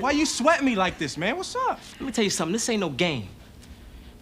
Why you sweating me like this, man? What's up? Let me tell you something, this ain't no game.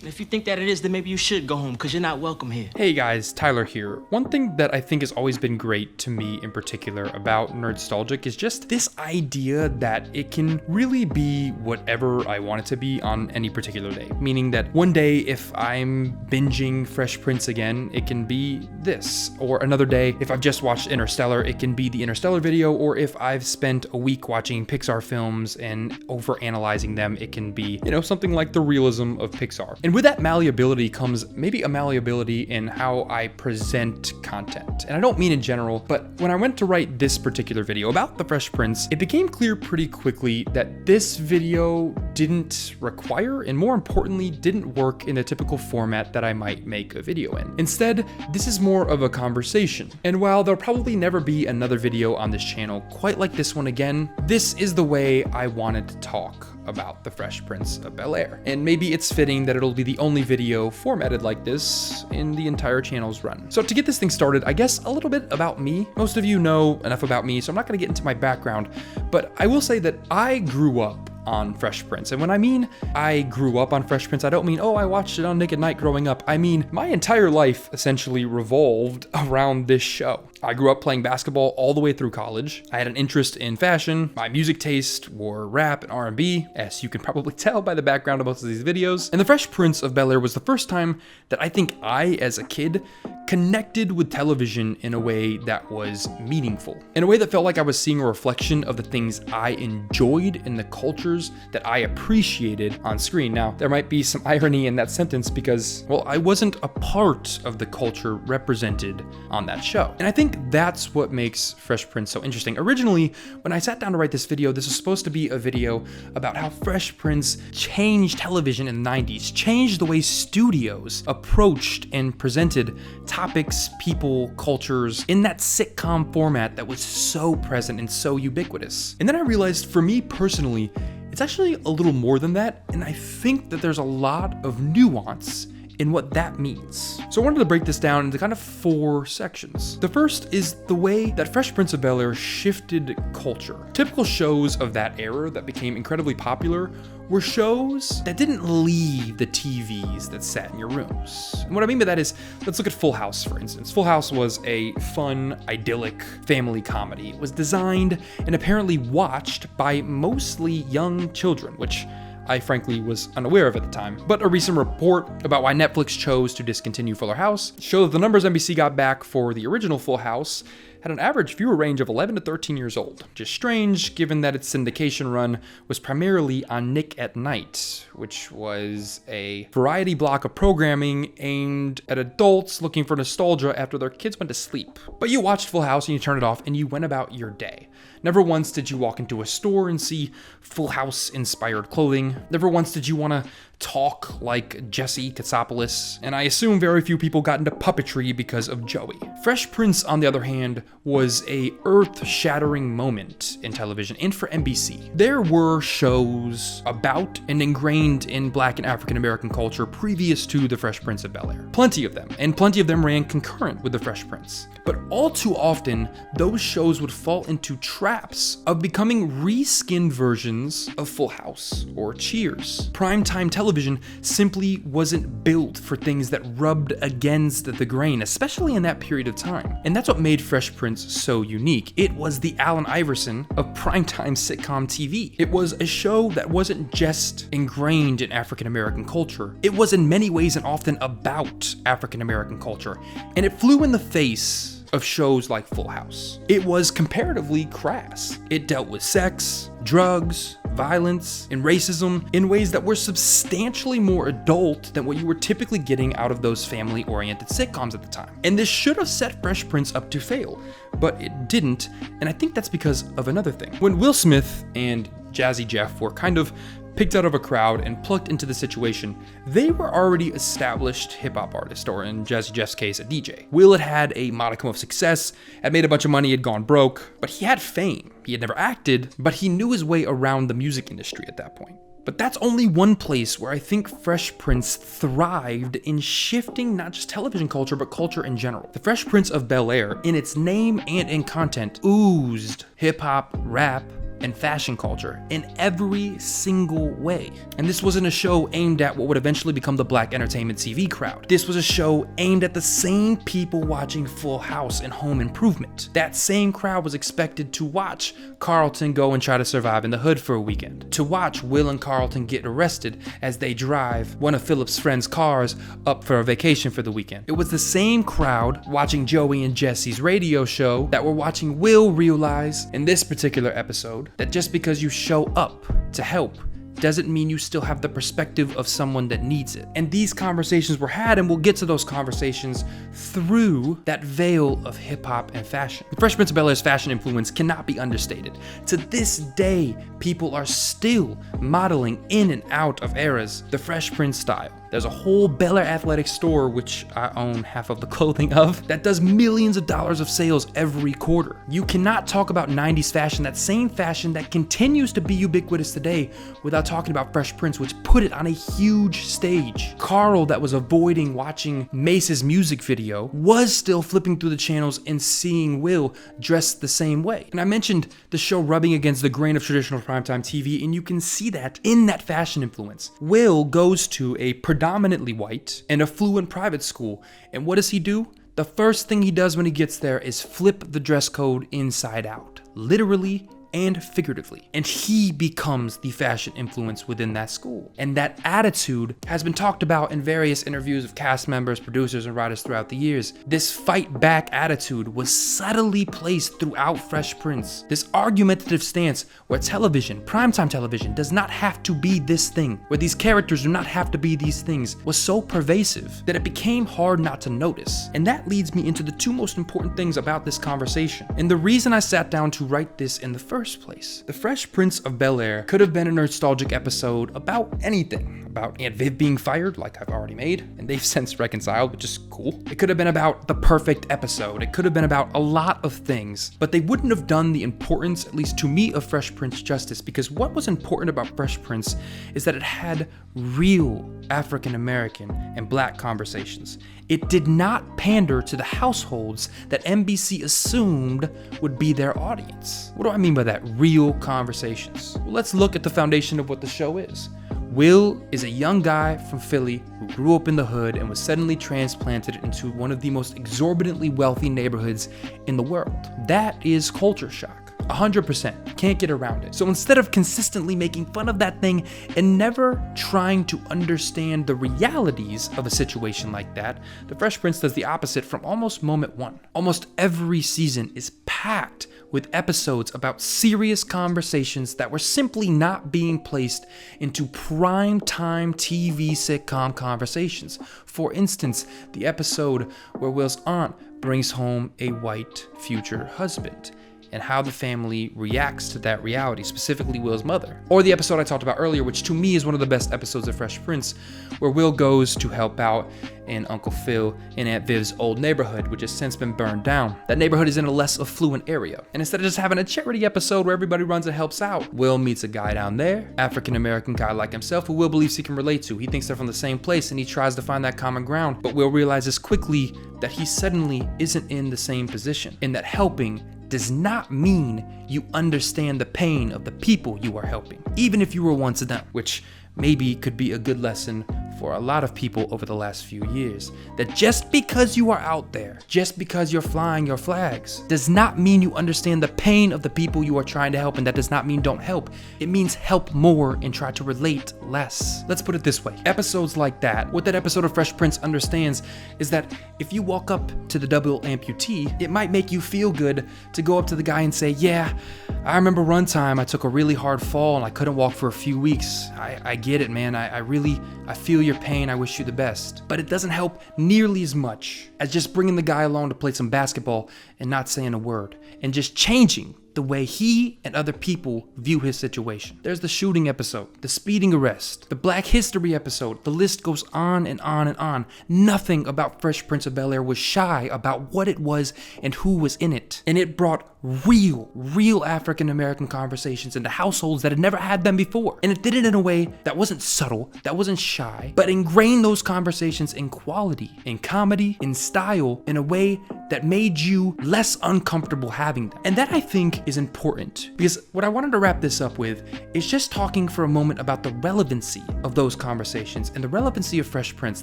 And if you think that it is, then maybe you should go home, because you're not welcome here. Hey guys, Tyler here. One thing that I think has always been great to me in particular about Nerdstalgic is just this idea that it can really be whatever I want it to be on any particular day. Meaning that one day, if I'm binging Fresh Prince again, it can be this. Or another day, if I've just watched Interstellar, it can be the Interstellar video. Or if I've spent a week watching Pixar films and overanalyzing them, it can be, something like the realism of Pixar. And with that malleability comes maybe a malleability in how I present content. And I don't mean in general, but when I went to write this particular video about the Fresh Prince, it became clear pretty quickly that this video didn't require, and more importantly, didn't work in the typical format that I might make a video in. Instead, this is more of a conversation. And while there'll probably never be another video on this channel quite like this one again, this is the way I wanted to talk about the Fresh Prince of Bel-Air. And maybe it's fitting that it'll be the only video formatted like this in the entire channel's run. So to get this thing started, I guess a little bit about me. Most of you know enough about me, so I'm not gonna get into my background, but I will say that I grew up on Fresh Prince. And when I mean I grew up on Fresh Prince, I don't mean, I watched it on Nick at Night growing up. I mean, my entire life essentially revolved around this show. I grew up playing basketball all the way through college. I had an interest in fashion. My music taste were rap and R&B, as you can probably tell by the background of most of these videos. And the Fresh Prince of Bel-Air was the first time that I think I, as a kid, connected with television in a way that was meaningful. In a way that felt like I was seeing a reflection of the things I enjoyed in the cultures that I appreciated on screen. Now, there might be some irony in that sentence because, I wasn't a part of the culture represented on that show. And I think that's what makes Fresh Prince so interesting. Originally, when I sat down to write this video, this was supposed to be a video about how Fresh Prince changed television in the 90s, changed the way studios approached and presented topics, people, cultures in that sitcom format that was so present and so ubiquitous. And then I realized, for me personally, it's actually a little more than that, and I think that there's a lot of nuance in what that means. So I wanted to break this down into kind of 4 sections. The first is the way that Fresh Prince of Bel-Air shifted culture. Typical shows of that era that became incredibly popular were shows that didn't leave the TVs that sat in your rooms. And what I mean by that is, let's look at Full House, for instance. Full House was a fun, idyllic family comedy. It was designed and apparently watched by mostly young children, which I frankly was unaware of at the time. But a recent report about why Netflix chose to discontinue Fuller House showed that the numbers NBC got back for the original Full House had an average viewer range of 11 to 13 years old. Which is strange, given that its syndication run was primarily on Nick at Night, which was a variety block of programming aimed at adults looking for nostalgia after their kids went to sleep. But you watched Full House and you turned it off and you went about your day. Never once did you walk into a store and see Full House-inspired clothing. Never once did you want to talk like Jesse Katsopoulos, and I assume very few people got into puppetry because of Joey. Fresh Prince, on the other hand, was a earth-shattering moment in television and for NBC. There were shows about and ingrained in Black and African American culture previous to the Fresh Prince of Bel-Air. Plenty of them, and plenty of them ran concurrent with the Fresh Prince. But all too often, those shows would fall into traps of becoming reskinned versions of Full House or Cheers. Primetime television simply wasn't built for things that rubbed against the grain, especially in that period of time. And that's what made Fresh Prince so unique. It was the Allen Iverson of primetime sitcom TV. It was a show that wasn't just ingrained in African American culture. It was in many ways and often about African American culture. And it flew in the face of shows like Full House. It was comparatively crass. It dealt with sex, drugs, violence, and racism in ways that were substantially more adult than what you were typically getting out of those family-oriented sitcoms at the time. And this should have set Fresh Prince up to fail, but it didn't, and I think that's because of another thing. When Will Smith and Jazzy Jeff were kind of picked out of a crowd and plucked into the situation, they were already established hip-hop artists, or in Jazzy Jeff's case, a DJ. Will had had a modicum of success, had made a bunch of money, had gone broke, but he had fame. He had never acted, but he knew his way around the music industry at that point. But that's only one place where I think Fresh Prince thrived in shifting not just television culture, but culture in general. The Fresh Prince of Bel-Air, in its name and in content, oozed hip-hop, rap, and fashion culture in every single way. And this wasn't a show aimed at what would eventually become the black entertainment TV crowd. This was a show aimed at the same people watching Full House and Home Improvement. That same crowd was expected to watch Carlton go and try to survive in the hood for a weekend, to watch Will and Carlton get arrested as they drive one of Philip's friend's cars up for a vacation for the weekend. It was the same crowd watching Joey and Jesse's radio show that were watching Will realize in this particular episode that just because you show up to help doesn't mean you still have the perspective of someone that needs it. And these conversations were had, and we'll get to those conversations through that veil of hip hop and fashion. The Fresh Prince of Bel-Air's fashion influence cannot be understated. To this day, people are still modeling in and out of eras the Fresh Prince style. There's a whole Bel Air athletic store, which I own half of the clothing of, that does millions of dollars of sales every quarter. You cannot talk about 90s fashion, that same fashion that continues to be ubiquitous today, without talking about Fresh Prince, which put it on a huge stage. Carl, that was avoiding watching Mace's music video, was still flipping through the channels and seeing Will dressed the same way. And I mentioned the show rubbing against the grain of traditional primetime TV, and you can see that in that fashion influence. Will goes to a predominantly white and affluent private school, and what does he do? The first thing he does when he gets there is flip the dress code inside out, literally and figuratively. And he becomes the fashion influence within that school. And that attitude has been talked about in various interviews of cast members, producers, and writers throughout the years. This fight back attitude was subtly placed throughout Fresh Prince. This argumentative stance where television, primetime television, does not have to be this thing, where these characters do not have to be these things, was so pervasive that it became hard not to notice. And that leads me into the two most important things about this conversation. And the reason I sat down to write this in the first place. The Fresh Prince of Bel-Air could have been a Nerdstalgic episode about anything. About Aunt Viv being fired, like I've already made, and they've since reconciled, which is cool. It could have been about the perfect episode. It could have been about a lot of things, but they wouldn't have done the importance, at least to me, of Fresh Prince justice, because what was important about Fresh Prince is that it had real African American and black conversations. It did not pander to the households that NBC assumed would be their audience. What do I mean by that? Real conversations. Well, let's look at the foundation of what the show is. Will is a young guy from Philly who grew up in the hood and was suddenly transplanted into one of the most exorbitantly wealthy neighborhoods in the world. That is culture shock. 100%. Can't get around it. So instead of consistently making fun of that thing and never trying to understand the realities of a situation like that, The Fresh Prince does the opposite from almost moment one. Almost every season is packed with episodes about serious conversations that were simply not being placed into prime time TV sitcom conversations. For instance, the episode where Will's aunt brings home a white future husband, and how the family reacts to that reality, specifically Will's mother. Or the episode I talked about earlier, which to me is one of the best episodes of Fresh Prince, where Will goes to help out in Uncle Phil and Aunt Viv's old neighborhood, which has since been burned down. That neighborhood is in a less affluent area. And instead of just having a charity episode where everybody runs and helps out, Will meets a guy down there, African-American guy like himself, who Will believes he can relate to. He thinks they're from the same place and he tries to find that common ground, but Will realizes quickly that he suddenly isn't in the same position, and that helping does not mean you understand the pain of the people you are helping, even if you were once them, which maybe could be a good lesson for a lot of people over the last few years. That just because you are out there, just because you're flying your flags, does not mean you understand the pain of the people you are trying to help, and that does not mean don't help. It means help more and try to relate less. Let's put it this way. Episodes like that, what that episode of Fresh Prince understands is that if you walk up to the double amputee, it might make you feel good to go up to the guy and say, yeah, I remember one time I took a really hard fall and I couldn't walk for a few weeks. I get it, man. I feel your pain. I wish you the best. But it doesn't help nearly as much as just bringing the guy along to play some basketball and not saying a word, and just changing the way he and other people view his situation. There's the shooting episode, the speeding arrest, the Black History episode. The list goes on and on and on. Nothing about Fresh Prince of Bel-Air was shy about what it was and who was in it. And it brought real African American conversations into households that had never had them before. And it did it in a way that wasn't subtle, that wasn't shy, but ingrained those conversations in quality, in comedy, in style, in a way that made you less uncomfortable having them. And that, I think, is important, because what I wanted to wrap this up with is just talking for a moment about the relevancy of those conversations and the relevancy of Fresh Prince.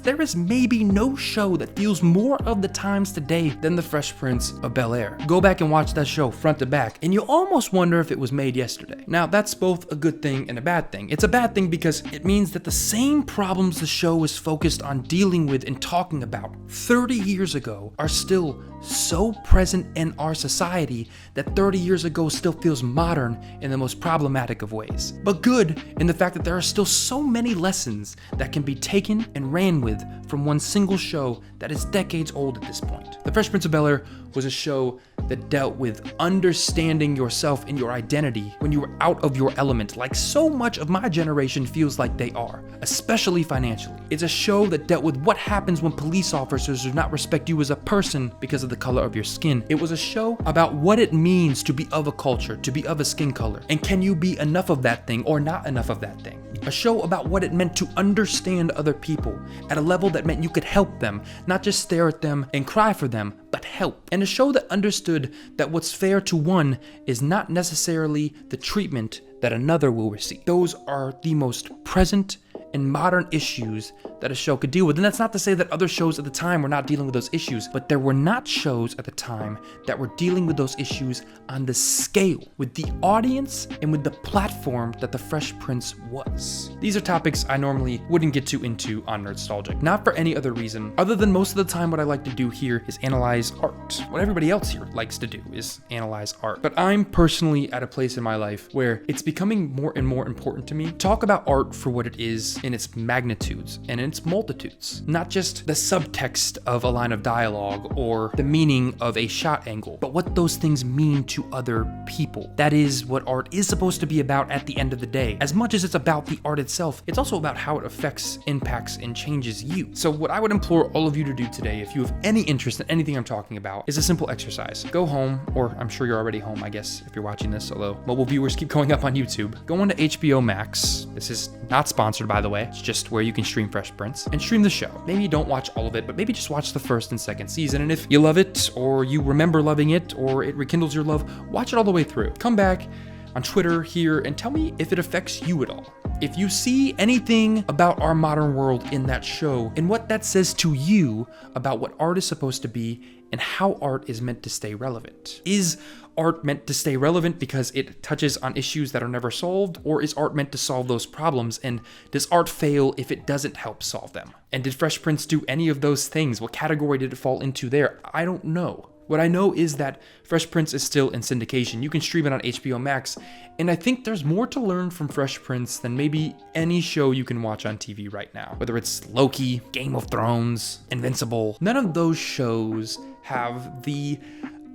There is maybe no show that feels more of the times today than the Fresh Prince of Bel-Air. Go back and watch that show front to back, and you'll almost wonder if it was made yesterday. Now, that's both a good thing and a bad thing. It's a bad thing because it means that the same problems the show is focused on dealing with and talking about 30 years ago are still so present in our society that 30 years ago still feels modern in the most problematic of ways. But good in the fact that there are still so many lessons that can be taken and ran with from one single show that is decades old at this point. The Fresh Prince of Bel-Air was a show that dealt with understanding yourself and your identity when you were out of your element, like so much of my generation feels like they are, especially financially. It's a show that dealt with what happens when police officers do not respect you as a person because of the color of your skin. It was a show about what it means to be of a culture, to be of a skin color, and can you be enough of that thing or not enough of that thing. A show about what it meant to understand other people at a level that meant you could help them, not just stare at them and cry for them, but help. And a show that understood that what's fair to one is not necessarily the treatment that another will receive. Those are the most present and modern issues that a show could deal with. And that's not to say that other shows at the time were not dealing with those issues, but there were not shows at the time that were dealing with those issues on the scale, with the audience, and with the platform that the Fresh Prince was. These are topics I normally wouldn't get too into on Nerdstalgic, not for any other reason, other than most of the time what I like to do here is analyze art. What everybody else here likes to do is analyze art. But I'm personally at a place in my life where it's becoming more and more important to me to talk about art for what it is in its magnitudes and in its multitudes, not just the subtext of a line of dialogue or the meaning of a shot angle, but what those things mean to other people. That is what art is supposed to be about at the end of the day. As much as it's about the art itself, it's also about how it affects, impacts, and changes you. So what I would implore all of you to do today, if you have any interest in anything I'm talking about, is a simple exercise. Go home, or I'm sure you're already home, I guess, if you're watching this, although mobile viewers keep going up on YouTube. Go onto HBO Max. This is not sponsored, by the way. It's just where you can stream Fresh Prince and stream the show. Maybe you don't watch all of it, but maybe just watch the first and second season. And if you love it, or you remember loving it, or it rekindles your love, watch it all the way through. Come back on Twitter here and tell me if it affects you at all. If you see anything about our modern world in that show and what that says to you about what art is supposed to be and how art is meant to stay relevant. Is art meant to stay relevant because it touches on issues that are never solved, or is art meant to solve those problems, and does art fail if it doesn't help solve them? And did Fresh Prince do any of those things? What category did it fall into there? I don't know. What I know is that Fresh Prince is still in syndication. You can stream it on HBO Max, and I think there's more to learn from Fresh Prince than maybe any show you can watch on TV right now. Whether it's Loki, Game of Thrones, Invincible, none of those shows have the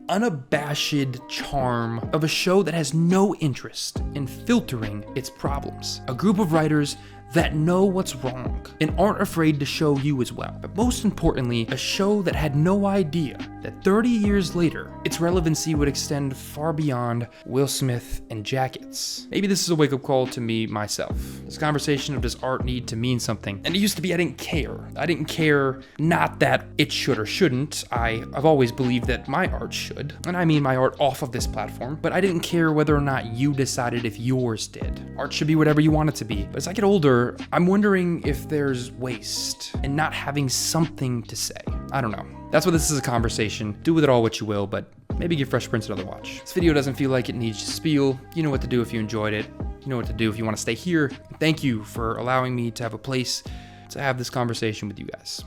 unabashed charm of a show that has no interest in filtering its problems. A group of writers that know what's wrong and aren't afraid to show you as well. But most importantly, a show that had no idea that 30 years later, its relevancy would extend far beyond Will Smith and jackets. Maybe this is a wake-up call to me, myself. This conversation of does art need to mean something? And it used to be I didn't care. I didn't care, not that it should or shouldn't. I've always believed that my art should. And I mean my art off of this platform. But I didn't care whether or not you decided if yours did. Art should be whatever you want it to be. But as I get older, I'm wondering if there's waste in not having something to say. I don't know. That's what this is, a conversation. Do with it all what you will, but maybe give Fresh Prince another watch. This video doesn't feel like it needs to spiel. You know what to do if you enjoyed it. You know what to do if you want to stay here. Thank you for allowing me to have a place to have this conversation with you guys.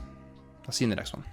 I'll see you in the next one.